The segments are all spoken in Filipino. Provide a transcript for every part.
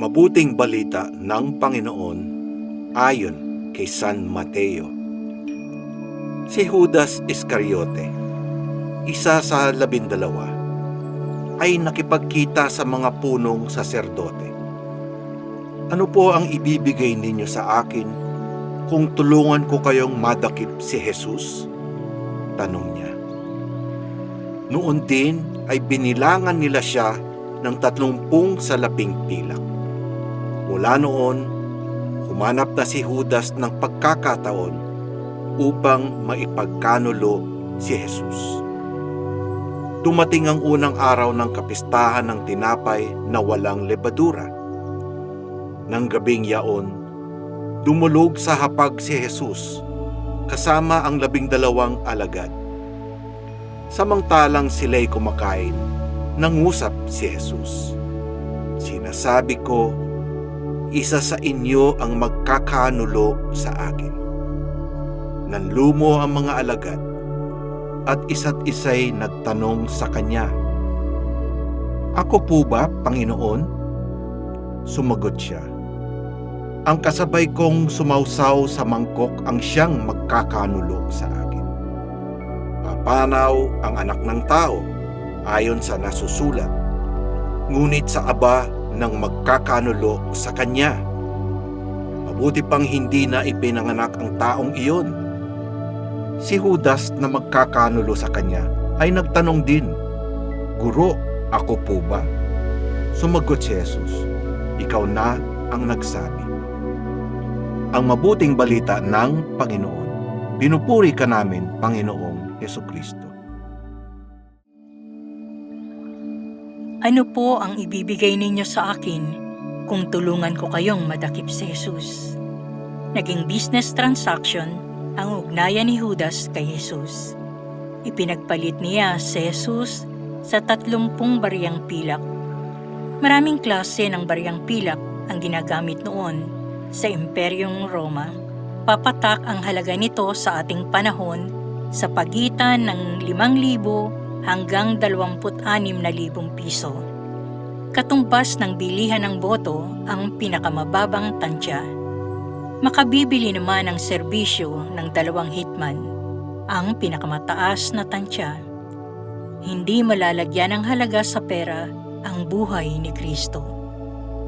Mabuting balita ng Panginoon ayon kay San Mateo. Si Judas Iscariote, isa sa 12, ay nakipagkita sa mga punong saserdote. Ano po ang ibibigay ninyo sa akin kung tulungan ko kayong madakip si Jesus? Tanong niya. Noon din ay binilangan nila siya ng 30 salaping pilak. Mula noon, humanap na si Judas ng pagkakataon upang maipagkanulo si Jesus. Dumating ang unang araw ng kapistahan ng tinapay na walang lebadura. Nang gabing yaon, dumulog sa hapag si Jesus kasama ang 12 alagad. Samantalang sila'y kumakain, nangusap si Jesus. Sinasabi ko, isa sa inyo ang magkakanulo sa akin. Nanlumo ang mga alagad at isa't isa'y nagtanong sa kanya, "Ako po ba, Panginoon?" Sumagot siya, "Ang kasabay kong sumawsaw sa mangkok ang siyang magkakanulo sa akin. Papanaw ang Anak ng Tao ayon sa nasusulat, ngunit sa aba ng magkakanulo sa kanya. Mabuti pang hindi na ipinanganak ang taong iyon." Si Judas na magkakanulo sa kanya ay nagtanong din, "Guro, ako po ba?" Sumagot si Jesus, "Ikaw na ang nagsabi." Ang mabuting balita ng Panginoon. Pinupuri ka namin, Panginoong Hesukristo. Ano po ang ibibigay ninyo sa akin kung tulungan ko kayong madakip si Jesus? Naging business transaction ang ugnayan ni Judas kay Jesus. Ipinagpalit niya si Jesus sa 30 bariyang pilak. Maraming klase ng bariyang pilak ang ginagamit noon sa Imperyong Roma. Papatak ang halaga nito sa ating panahon sa pagitan ng 5,000 hanggang 26,000 piso. Katumbas ng bilihan ng boto ang pinakamababang tansya. Makabibili naman ng serbisyo ng 2 hitman, ang pinakamataas na tansya. Hindi malalagyan ng halaga sa pera ang buhay ni Kristo.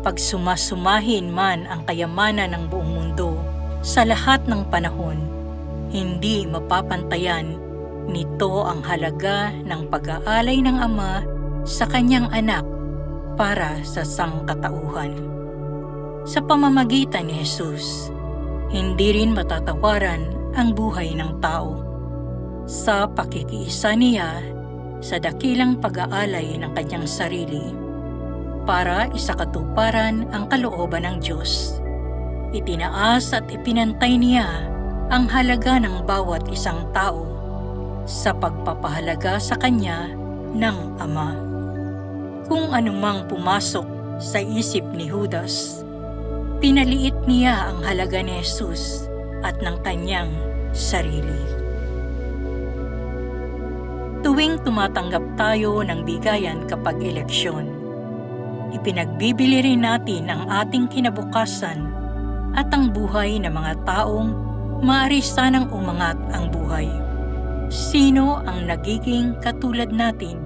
Pag sumasumahin man ang kayamanan ng buong mundo sa lahat ng panahon, hindi mapapantayan nito ang halaga ng pag-aalay ng Ama sa kanyang anak para sa sangkatauhan. Sa pamamagitan ni Jesus, hindi rin matatawaran ang buhay ng tao. Sa pakikiisa niya sa dakilang pag-aalay ng kanyang sarili para isakatuparan ang kalooban ng Diyos, itinaas at ipinantay niya ang halaga ng bawat isang tao sa pagpapahalaga sa kanya ng Ama. Kung anumang pumasok sa isip ni Judas, pinaliit niya ang halaga ni Jesus at ng kanyang sarili. Tuwing tumatanggap tayo ng bigayan kapag eleksyon, ipinagbibili rin natin ang ating kinabukasan at ang buhay ng mga taong maaari sanang umangat ang buhay. Sino ang nagiging katulad natin